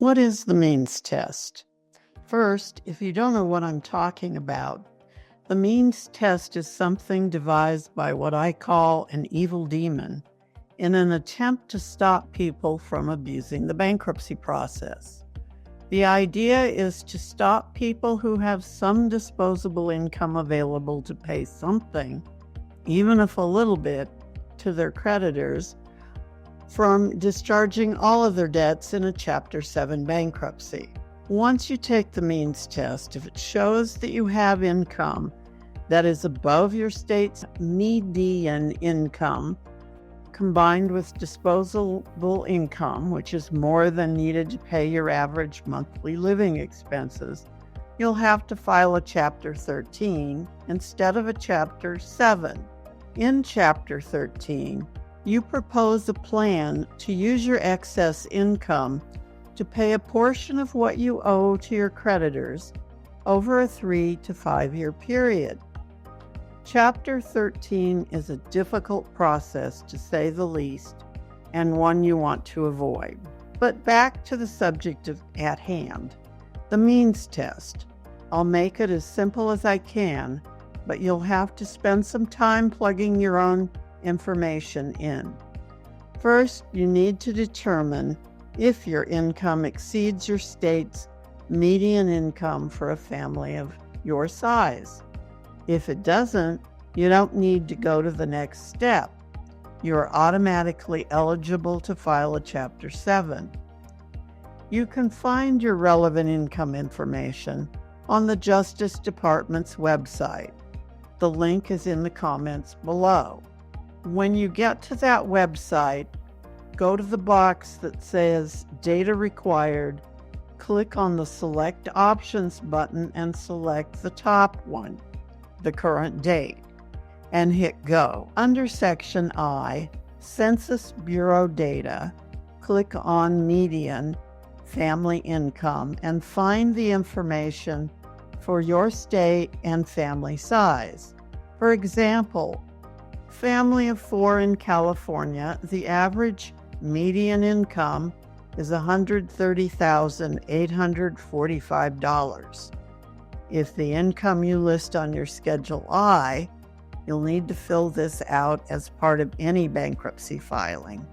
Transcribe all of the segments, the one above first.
What is the means test? First, if you don't know what I'm talking about, the means test is something devised by what I call an evil demon in an attempt to stop people from abusing the bankruptcy process. The idea is to stop people who have some disposable income available to pay something, even if a little bit, to their creditors from discharging all of their debts in a Chapter 7 bankruptcy. Once you take the means test, if it shows that you have income that is above your state's median income, combined with disposable income, which is more than needed to pay your average monthly living expenses, you'll have to file a Chapter 13 instead of a Chapter 7. In Chapter 13, you propose a plan to use your excess income to pay a portion of what you owe to your creditors over a 3 to 5 year period. Chapter 13 is a difficult process, to say the least, and one you want to avoid. But back to the subject at hand, the means test. I'll make it as simple as I can, but you'll have to spend some time plugging your own information in. First, you need to determine if your income exceeds your state's median income for a family of your size. If it doesn't, you don't need to go to the next step. You are automatically eligible to file a Chapter 7. You can find your relevant income information on the Justice Department's website. The link is in the comments below. When you get to that website, go to the box that says Data Required, click on the Select Options button and select the top one, the current date, and hit Go. Under Section I, Census Bureau Data, click on Median Family Income and find the information for your state and family size. For example, family of 4 in California, the average median income is $130,845. If the income you list on your Schedule I, you'll need to fill this out as part of any bankruptcy filing,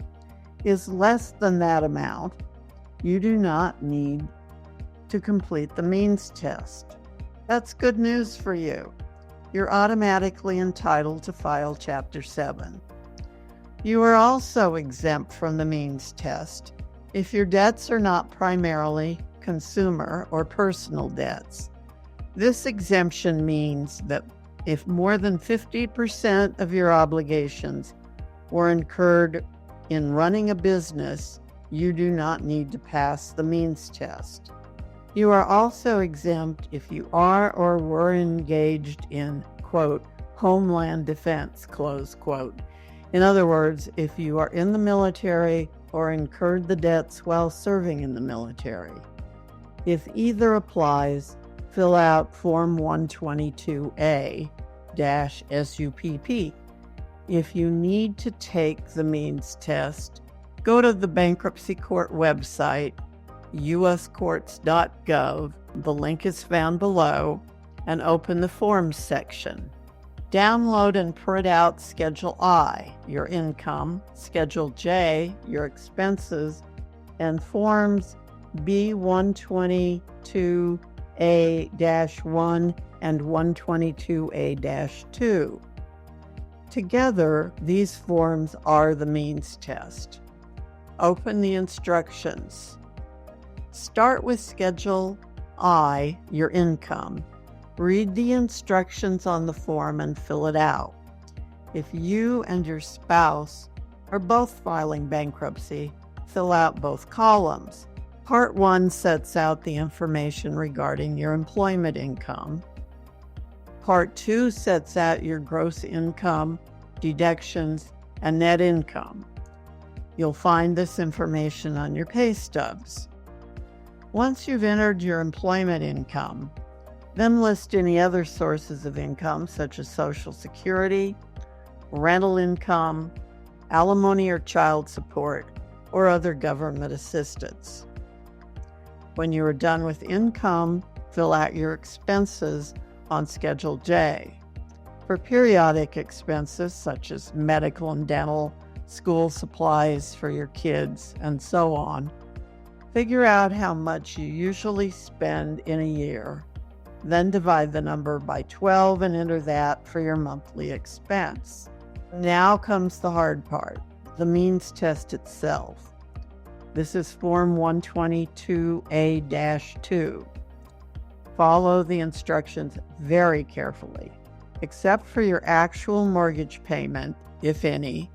is less than that amount, you do not need to complete the means test. That's good news for you. You're automatically entitled to file Chapter 7. You are also exempt from the means test if your debts are not primarily consumer or personal debts. This exemption means that if more than 50% of your obligations were incurred in running a business, you do not need to pass the means test. You are also exempt if you are or were engaged in, quote, homeland defense, close quote. In other words, if you are in the military or incurred the debts while serving in the military. If either applies, fill out Form 122A-SUPP. If you need to take the means test, go to the bankruptcy court website, uscourts.gov. The link is found below, and open the Forms section. Download and print out Schedule I, your income, Schedule J, your expenses, and Forms B122A-1 and 122A-2. Together, these forms are the means test. Open the instructions. Start with Schedule I, your income. Read the instructions on the form and fill it out. If you and your spouse are both filing bankruptcy, fill out both columns. Part 1 sets out the information regarding your employment income. Part 2 sets out your gross income, deductions, and net income. You'll find this information on your pay stubs. Once you've entered your employment income, then list any other sources of income such as Social Security, rental income, alimony or child support, or other government assistance. When you are done with income, fill out your expenses on Schedule J. For periodic expenses such as medical and dental, school supplies for your kids, and so on, figure out how much you usually spend in a year. Then divide the number by 12 and enter that for your monthly expense. Now comes the hard part, the means test itself. This is Form 122A-2. Follow the instructions very carefully. Except for your actual mortgage payment, if any,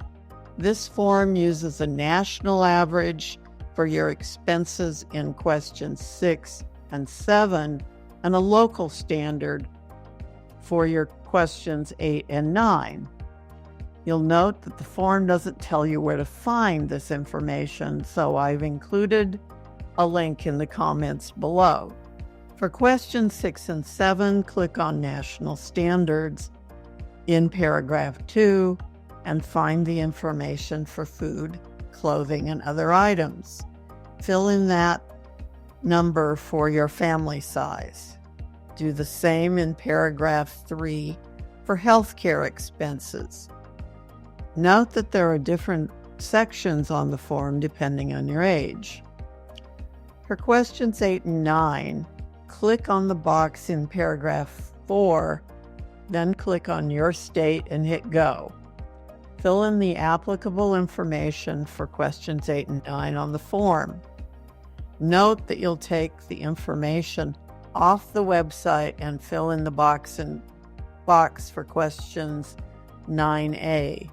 this form uses a national average for your expenses in questions 6 and 7 and a local standard for your questions 8 and 9. You'll note that the form doesn't tell you where to find this information, so I've included a link in the comments below. For questions 6 and 7, click on National Standards in paragraph 2 and find the information for food, clothing, and other items. Fill in that number for your family size. Do the same in paragraph 3 for healthcare expenses. Note that there are different sections on the form depending on your age. For questions 8 and 9, click on the box in paragraph 4, then click on your state and hit go. Fill in the applicable information for questions 8 and 9 on the form. Note that you'll take the information off the website and fill in the box for questions 9A.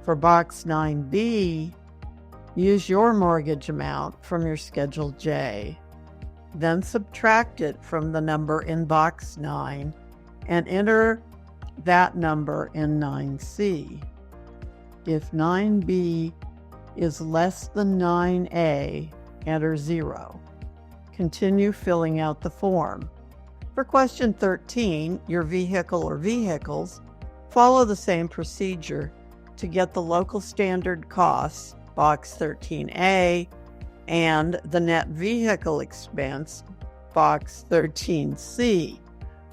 For box 9B, use your mortgage amount from your Schedule J. Then subtract it from the number in box 9 and enter that number in 9C. If 9B is less than 9A, enter 0. Continue filling out the form. For question 13, your vehicle or vehicles, follow the same procedure to get the local standard costs, box 13A, and the net vehicle expense, box 13C.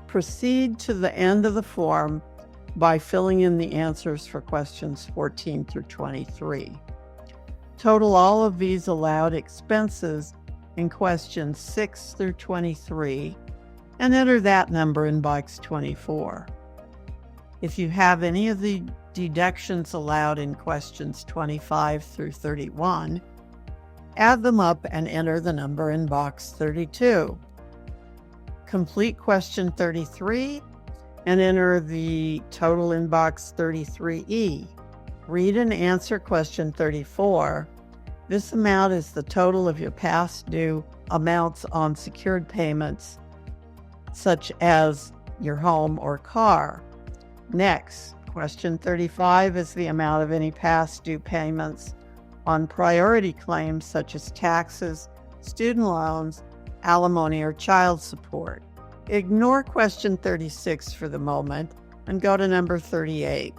Proceed to the end of the form by filling in the answers for questions 14 through 23. Total all of these allowed expenses in questions 6 through 23 and enter that number in box 24. If you have any of the deductions allowed in questions 25 through 31, add them up and enter the number in box 32. Complete question 33 and enter the total in box 33E. Read and answer question 34. This amount is the total of your past due amounts on secured payments, such as your home or car. Next, question 35 is the amount of any past due payments on priority claims such as taxes, student loans, alimony, or child support. Ignore question 36 for the moment and go to number 38.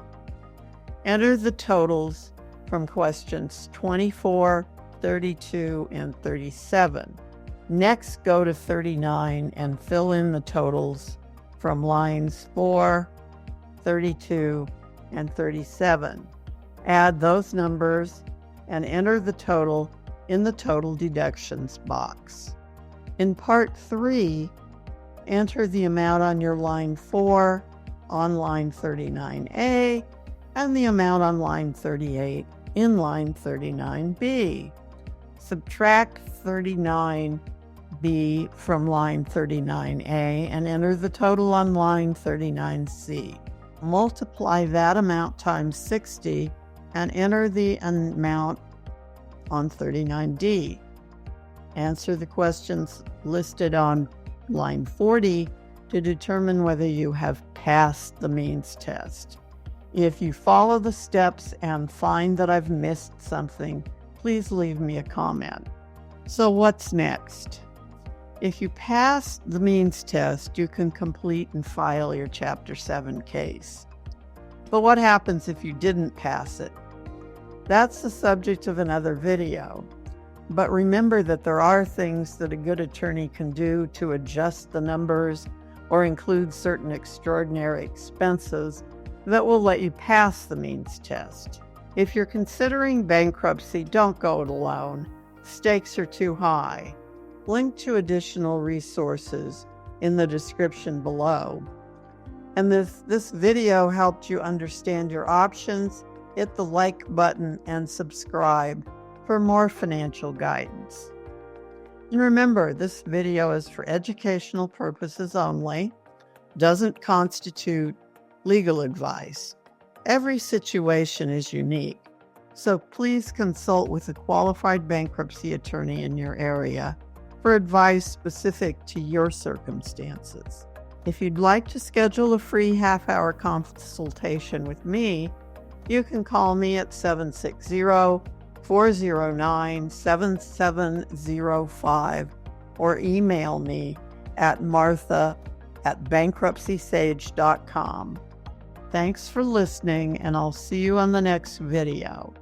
Enter the totals from questions 24, 32, and 37. Next, go to 39 and fill in the totals from lines 4, 32, and 37. Add those numbers and enter the total in the total deductions box. In part 3, enter the amount on your line 4 on line 39A and the amount on line 38 in line 39B. Subtract 39B from line 39A and enter the total on line 39C. Multiply that amount times 60 and enter the amount on 39D. Answer the questions listed on line 40 to determine whether you have passed the means test. If you follow the steps and find that I've missed something, please leave me a comment. So what's next? If you pass the means test, you can complete and file your Chapter 7 case. But what happens if you didn't pass it? That's the subject of another video. But remember that there are things that a good attorney can do to adjust the numbers or include certain extraordinary expenses that will let you pass the means test. If you're considering bankruptcy, don't go it alone. Stakes are too high. Link to additional resources in the description below. And this video helped you understand your options, hit the like button and subscribe for more financial guidance. And remember, this video is for educational purposes only, doesn't constitute legal advice. Every situation is unique, so please consult with a qualified bankruptcy attorney in your area for advice specific to your circumstances. If you'd like to schedule a free half-hour consultation with me, you can call me at 760-409-7705 or email me at martha@bankruptcysage.com. Thanks for listening, and I'll see you on the next video.